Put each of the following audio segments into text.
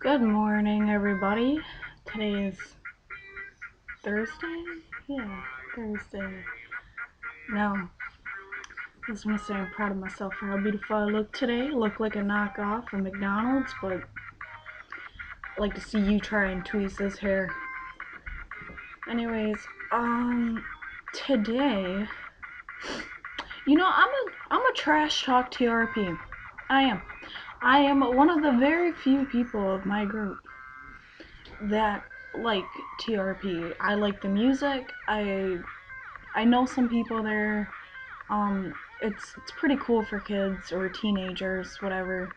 Good morning, everybody. Today is Thursday? Yeah, Thursday. Now, I just want to say I'm proud of myself for how beautiful I look today. I look like a knockoff from McDonald's, but I'd like to see you try and tweeze this hair. Anyways, today, I'm a trash talk TRP. I am. I am one of the very few people of my group that like TRP. I like the music. I know some people there. It's pretty cool for kids or teenagers, whatever.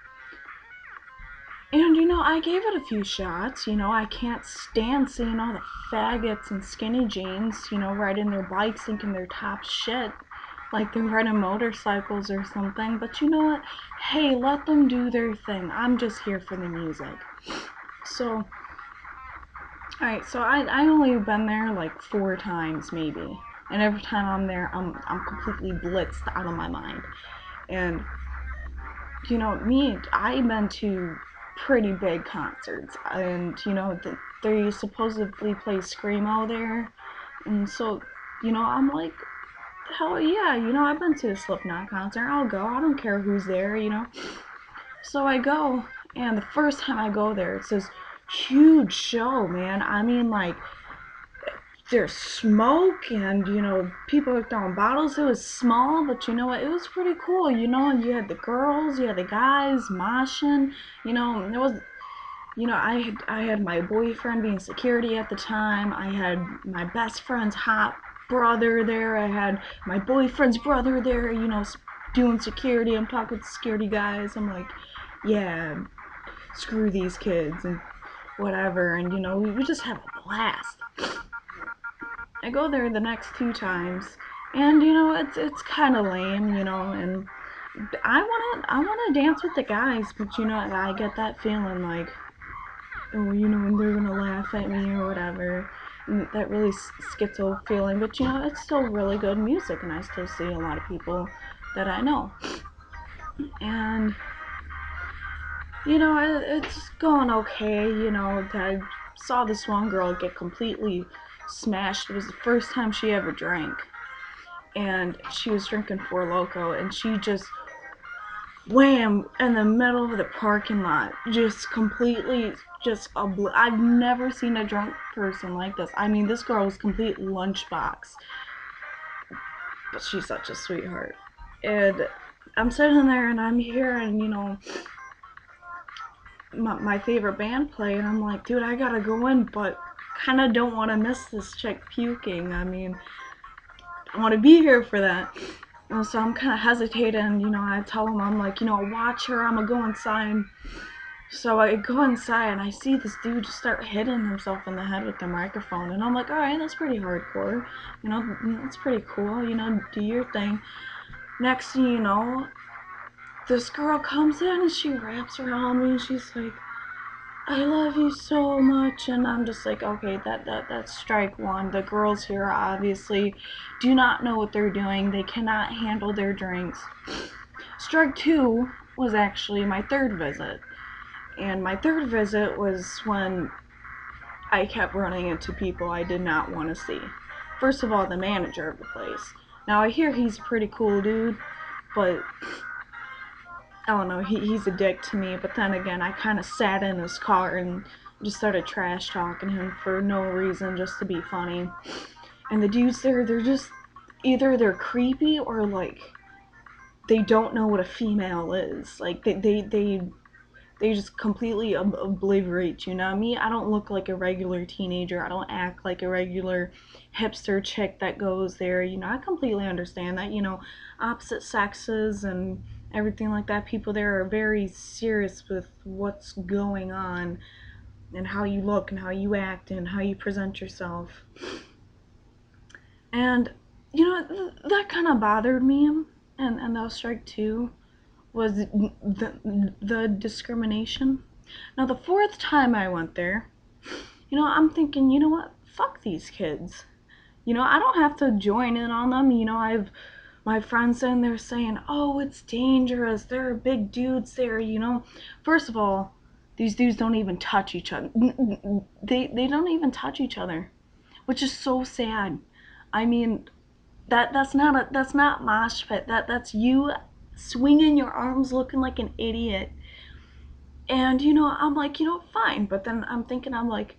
And I gave it a few shots. I can't stand seeing all the faggots and skinny jeans, riding their bikes thinking they're top shit, like they're riding motorcycles or something. But you know what? Hey, let them do their thing. I'm just here for the music. So, alright, so I only been there like 4 times maybe. And every time I'm there, I'm completely blitzed out of my mind. And I've been to pretty big concerts, and they supposedly play screamo there, and so I'm like, hell yeah, I've been to a Slipknot concert. I'll go. I don't care who's there. So I go, and the first time I go there, it's this huge show, man. I mean, like, there's smoke and people are throwing bottles. It was small, but you know what, it was pretty cool. You had the girls, you had the guys moshing. It was, I had my boyfriend being security at the time. I had my best friend's hot brother there. I had my boyfriend's brother there, doing security. I'm talking to security guys. I'm like, yeah, screw these kids and whatever. And we just have a blast. I go there the next 2 times, and it's kind of lame, and I wanna dance with the guys, but I get that feeling like, oh, when they're gonna laugh at me or whatever. And that really schizo feeling, but it's still really good music, and I still see a lot of people that I know, and it's going okay. I saw this one girl get completely smashed. It was the first time she ever drank, and she was drinking Four Loko, and she just wham in the middle of the parking lot, just completely I've never seen a drunk person like this. I mean, this girl was complete lunchbox, but she's such a sweetheart. And I'm sitting there and I'm hearing, my favorite band play, and I'm like, dude, I gotta go in, but kind of don't want to miss this chick puking. I mean, I want to be here for that. So I'm kind of hesitating. I tell him, I'm like, watch her. I'm gonna go inside. So I go inside and I see this dude just start hitting himself in the head with the microphone, and I'm like, all right, that's pretty hardcore. That's pretty cool. Do your thing. Next thing you know, this girl comes in and she wraps around me and she's like, I love you so much. And I'm just like, okay, that's strike one. The girls here obviously do not know what they're doing. They cannot handle their drinks. Strike two was actually my third visit. And my third visit was when I kept running into people I did not want to see. First of all, the manager of the place. Now I hear he's a pretty cool dude, but I don't know, he's a dick to me. But then again, I kind of sat in his car and just started trash talking him for no reason, just to be funny. And the dudes there, they're just either they're creepy or like they don't know what a female is. Like they just completely obliterate. Me, I don't look like a regular teenager. I don't act like a regular hipster chick that goes there. I completely understand that. Opposite sexes and everything like that, people there are very serious with what's going on and how you look and how you act and how you present yourself. And that kind of bothered me. And that was strike two, was the discrimination. Now the fourth time I went there, I'm thinking, you know what? Fuck these kids. I don't have to join in on them. I've my friends in there saying, "Oh, it's dangerous. There are big dudes there." First of all, These dudes don't even touch each other. They don't even touch each other, which is so sad. I mean, that's not mosh pit. That's you swinging your arms, looking like an idiot. And I'm like, fine. But then I'm thinking, I'm like,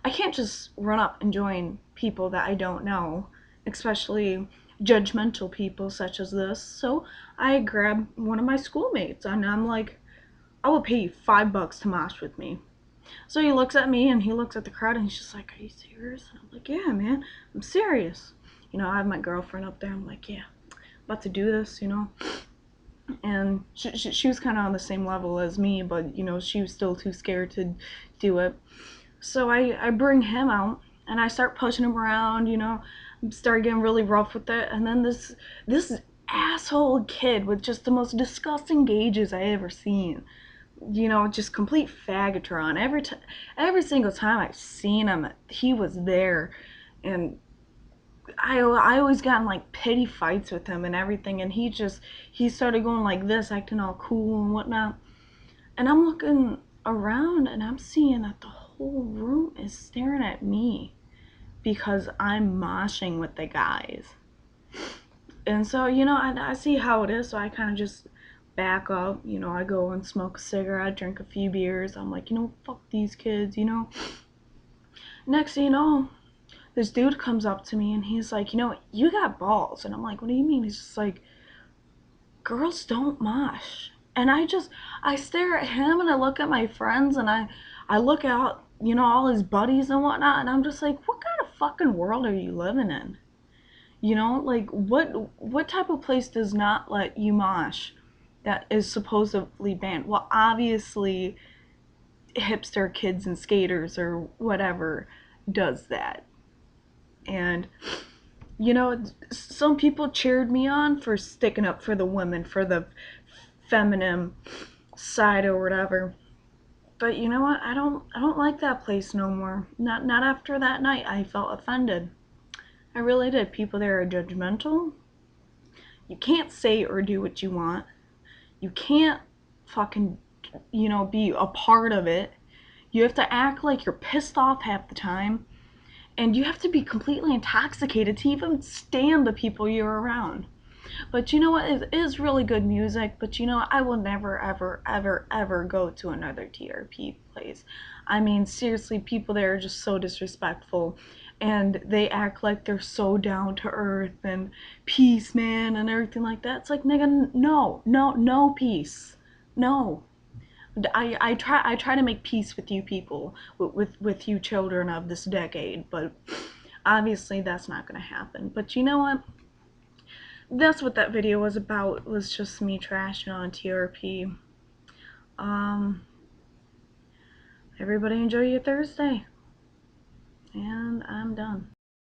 I can't just run up and join people that I don't know, especially judgmental people such as this. So I grab one of my schoolmates, and I'm like, I will pay you $5 to mosh with me. So he looks at me and he looks at the crowd and he's just like, are you serious? And I'm like, yeah, man, I'm serious. I have my girlfriend up there. I'm like, yeah, about to do this. And she was kind of on the same level as me, but she was still too scared to do it. So I bring him out and I start pushing him around. Start getting really rough with it. And then this asshole kid with just the most disgusting gauges I ever seen. Just complete faggotron. Every single time I've seen him, he was there, and I always got in like petty fights with him and everything. And he started going like this, acting all cool and whatnot. And I'm looking around and I'm seeing that the whole room is staring at me because I'm moshing with the guys. And so I see how it is, so I kind of just back up. I go and smoke a cigarette, drink a few beers. I'm like, fuck these kids. Next thing you know, this dude comes up to me and he's like, you got balls. And I'm like, what do you mean? He's just like, girls don't mosh. And I stare at him and I look at my friends and I look out, all his buddies and whatnot. And I'm just like, what kind of fucking world are you living in? Like what type of place does not let you mosh that is supposedly banned? Well, obviously hipster kids and skaters or whatever does that. And some people cheered me on for sticking up for the women, for the feminine side or whatever. But you know what? I don't like that place no more. Not after that night. I felt offended. I really did. People there are judgmental. You can't say or do what you want. You can't fucking, be a part of it. You have to act like you're pissed off half the time. And you have to be completely intoxicated to even stand the people you're around. But you know what? It is really good music. But I will never, ever, ever, ever go to another TRP place. I mean, seriously, people there are just so disrespectful. And they act like they're so down to earth and peace, man, and everything like that. It's like, nigga, no peace. No. I try to make peace with you people, with you children of this decade, but obviously that's not gonna happen. But you know what? That's what that video was about. Was just me trashing on TRP. Um, everybody enjoy your Thursday, and I'm done.